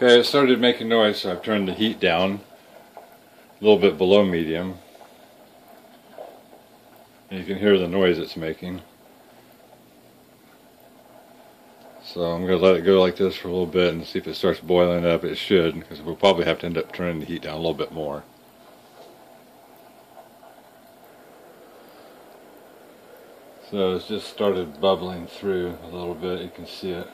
Okay, it started making noise, so I've turned the heat down a little bit below medium. And you can hear the noise it's making. So I'm going to let it go like this for a little bit and see if it starts boiling up. It should, because we'll probably have to end up turning the heat down a little bit more. So it's just started bubbling through a little bit, you can see it.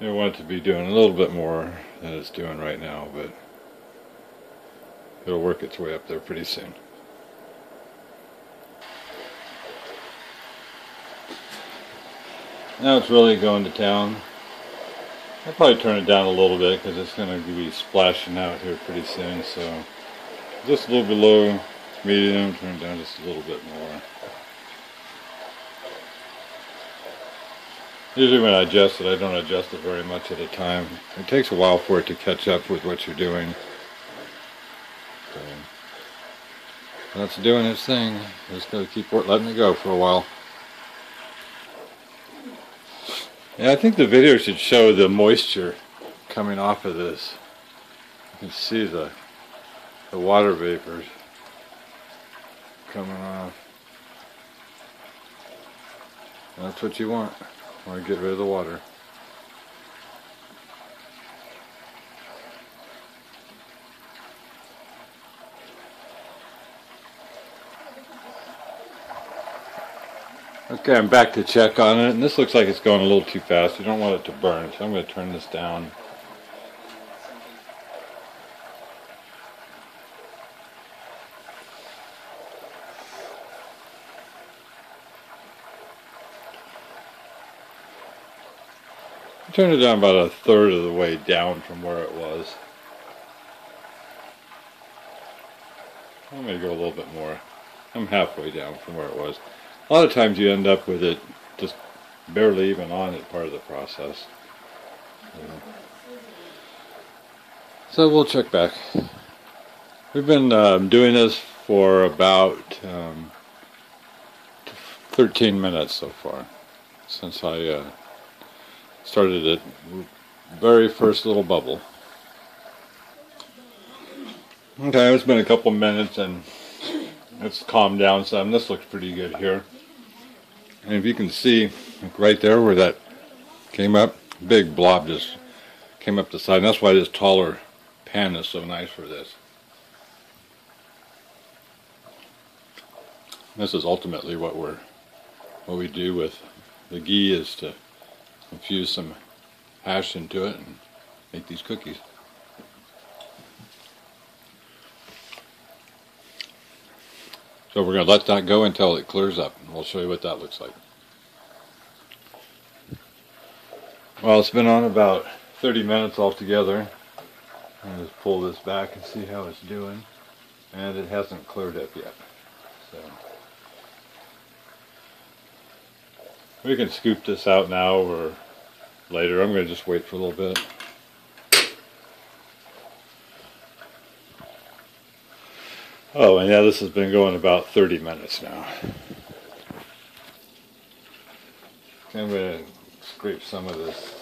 I want it to be doing a little bit more than it's doing right now, but it'll work its way up there pretty soon. Now it's really going to town. I'll probably turn it down a little bit because it's going to be splashing out here pretty soon, so just a little below medium, turn it down just a little bit more. Usually when I adjust it, I don't adjust it very much at a time. It takes a while for it to catch up with what you're doing. So that's doing its thing. Just got to keep letting it go for a while. Yeah, I think the video should show the moisture coming off of this. You can see the water vapors coming off. That's what you want. Want to get rid of the water. Okay, I'm back to check on it, and this looks like it's going a little too fast. You don't want it to burn, so I'm going to turn this down. Turn it down about a third of the way down from where it was. I'm going to go a little bit more. I'm halfway down from where it was. A lot of times you end up with it just barely even on it part of the process. So we'll check back. We've been doing this for about 13 minutes so far since I started it very first little bubble. Okay, it's been a couple minutes and it's calmed down some. This looks pretty good here. And if you can see right there where that came up, big blob just came up the side. And that's why this taller pan is so nice for this. This is ultimately what we do with the ghee, is to infuse some hash into it and make these cookies. So we're going to let that go until it clears up, and we'll show you what that looks like. Well, it's been on about 30 minutes altogether. I'll just pull this back and see how it's doing. And it hasn't cleared up yet. So we can scoop this out now or later. I'm going to just wait for a little bit. Oh, and yeah, this has been going about 30 minutes now. I'm going to scrape some of this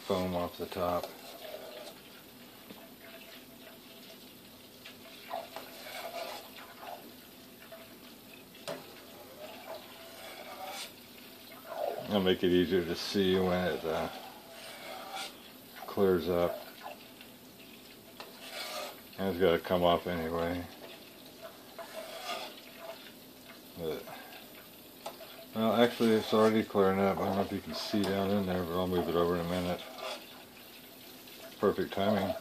foam off the top. It'll make it easier to see when it clears up. And it's got to come off anyway. Well, actually it's already clearing up. I don't know if you can see down in there, but I'll move it over in a minute. Perfect timing.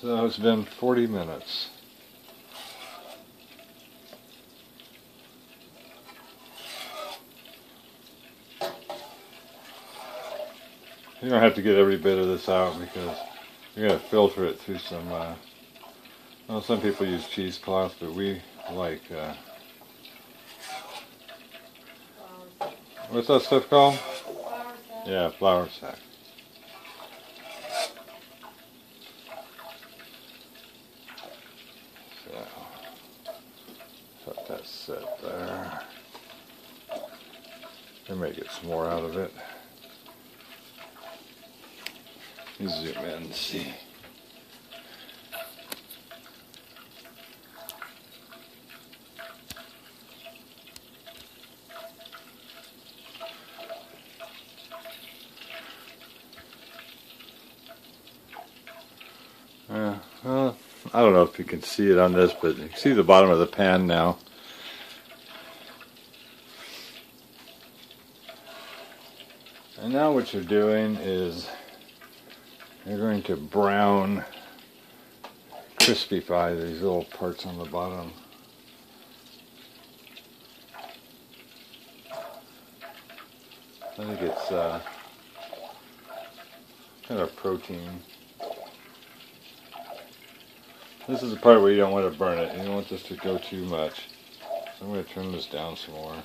So it's been 40 minutes. You don't have to get every bit of this out because you're going to filter it through some, well, some people use cheesecloth, but we like What's that stuff called? Flour sack. Yeah, flour sack. So, let that sit there. I may get some more out of it. Let me zoom in and see. Well, I don't know if you can see it on this, but you can see the bottom of the pan now. And now what you're doing is you're going to brown, crispify these little parts on the bottom. I think it's kind of protein. This is the part where you don't want to burn it. You don't want this to go too much. So I'm going to turn this down some more.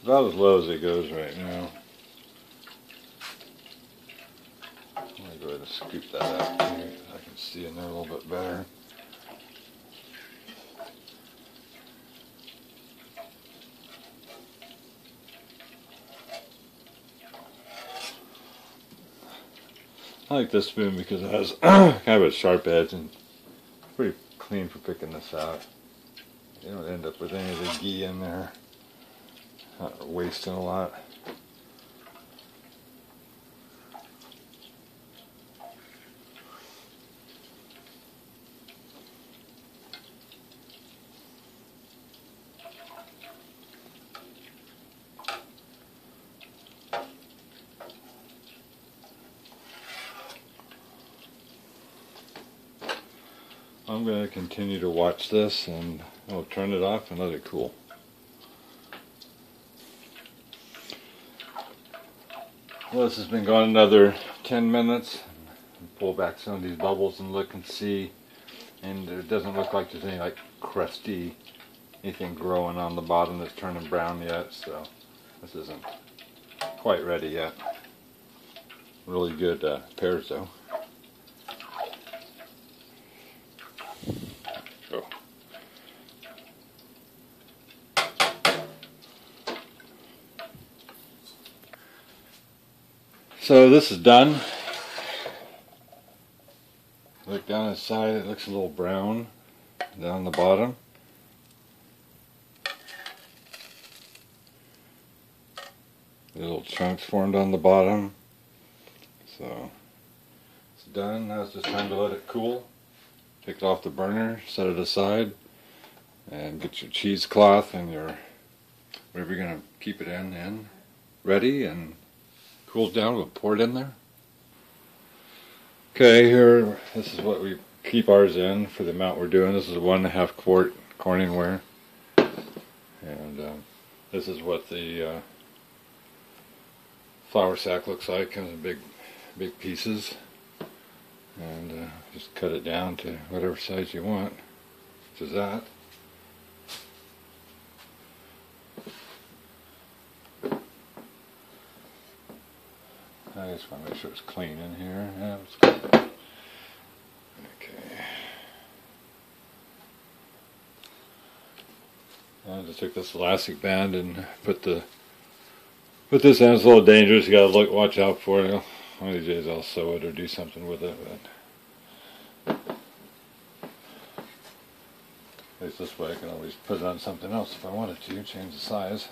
About as low as it goes right now. I'm going to go ahead and scoop that out here so I can see in there a little bit better. I like this spoon because it has kind of a sharp edge and it's pretty clean for picking this out. You don't end up with any of the ghee in there. Not wasting a lot. I'm going to continue to watch this and I'll turn it off and let it cool. Well, this has been going another 10 minutes. Pull back some of these bubbles and look and see. And it doesn't look like there's any like crusty anything growing on the bottom that's turning brown yet. So this isn't quite ready yet. Really good pears though. Go. So this is done. Look down the side, it looks a little brown down the bottom. Little chunks formed on the bottom. So it's done. Now it's just time to let it cool. Take it off the burner, set it aside, and get your cheesecloth and your whatever you're going to keep it in ready, and cools down, we'll pour it in there. Okay, here, this is what we keep ours in for the amount we're doing. This is a 1.5 quart Corningware. And this is what the flour sack looks like. Comes in big pieces. And just cut it down to whatever size you want, which is that. I just want to make sure it's clean in here. Yeah, it's clean. Okay. I just took this elastic band and put this in. It's a little dangerous. You gotta watch out for it. One of these days I'll sew it or do something with it. But at least this way I can always put it on something else if I wanted to, change the size.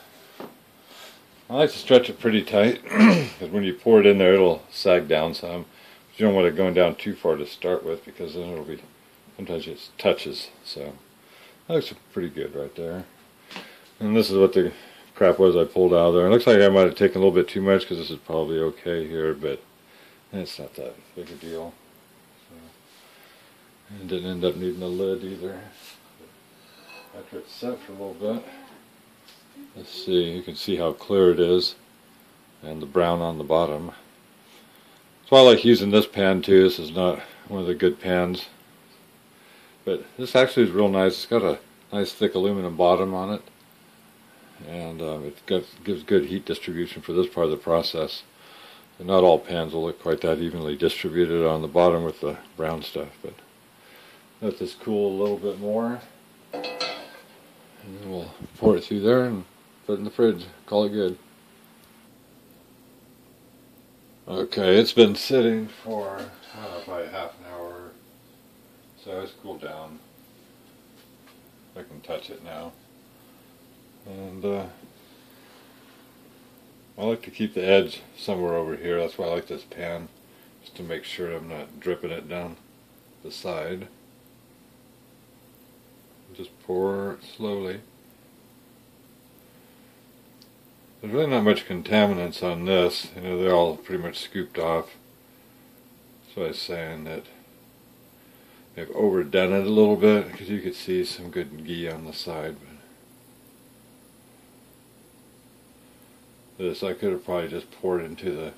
I like to stretch it pretty tight because when you pour it in there it'll sag down some. But you don't want it going down too far to start with because then it'll be, sometimes it touches. So that looks pretty good right there. And this is what the crap was I pulled out of there. It looks like I might have taken a little bit too much because this is probably okay here, but it's not that big a deal. So, it didn't end up needing a lid either. After it's set for a little bit. Let's see, you can see how clear it is and the brown on the bottom. That's why I like using this pan too. This is not one of the good pans, but this actually is real nice. It's got a nice thick aluminum bottom on it, and gives good heat distribution for this part of the process. And not all pans will look quite that evenly distributed on the bottom with the brown stuff, but let this cool a little bit more, and then we'll pour it through there and put it in the fridge. Call it good. Okay, it's been sitting for probably half an hour, so it's cooled down. I can touch it now, and I like to keep the edge somewhere over here. That's why I like this pan, just to make sure I'm not dripping it down the side. Just pour it slowly. There's really not much contaminants on this. You know, they're all pretty much scooped off. So I was saying that they've overdone it a little bit, because you could see some good ghee on the side. But this I could have probably just poured into the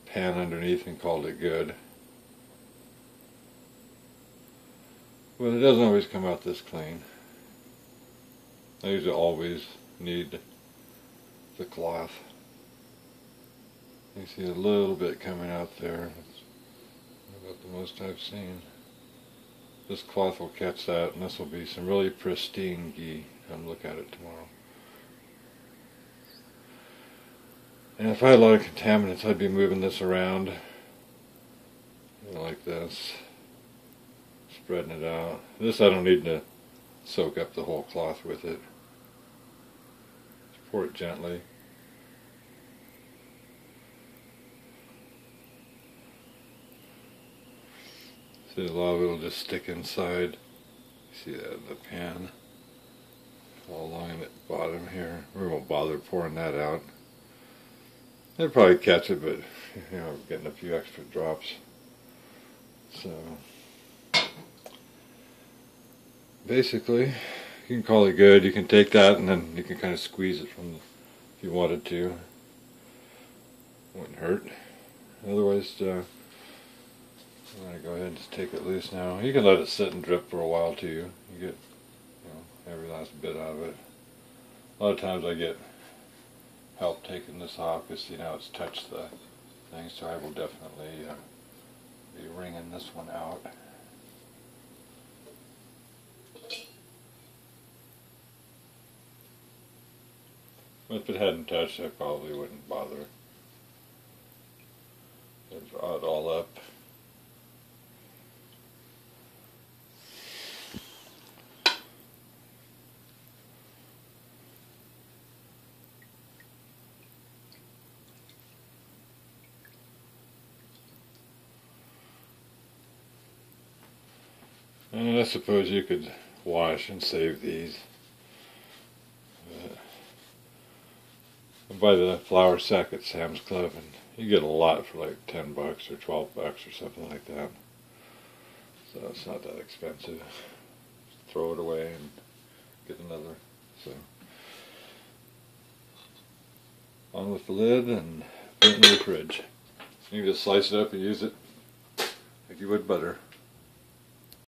pan underneath and called it good. But it doesn't always come out this clean. I usually always need the cloth. You see a little bit coming out there. That's about the most I've seen. This cloth will catch that, and this will be some really pristine ghee. Come look at it tomorrow. And if I had a lot of contaminants, I'd be moving this around like this, spreading it out. This I don't need to soak up the whole cloth with it. Just pour it gently. See, a lot of it will just stick inside. See that in the pan? All along the bottom here. We won't bother pouring that out. They'll probably catch it, but you know, getting a few extra drops. So basically, you can call it good. You can take that and then you can kind of squeeze it from, if you wanted to. Wouldn't hurt. Otherwise, I'm going to go ahead and just take it loose now. You can let it sit and drip for a while too. You get, you know, every last bit out of it. A lot of times I get help taking this off, because you know it's touched the thing, so I will definitely be wringing this one out. If it hadn't touched, I probably wouldn't bother. I'd draw it all up. And I suppose you could wash and save these. I buy the flour sack at Sam's Club, and you get a lot for like $10 or $12 or something like that. So it's not that expensive. Just throw it away and get another. So on with the lid and put it in the fridge. You can just slice it up and use it like you would butter.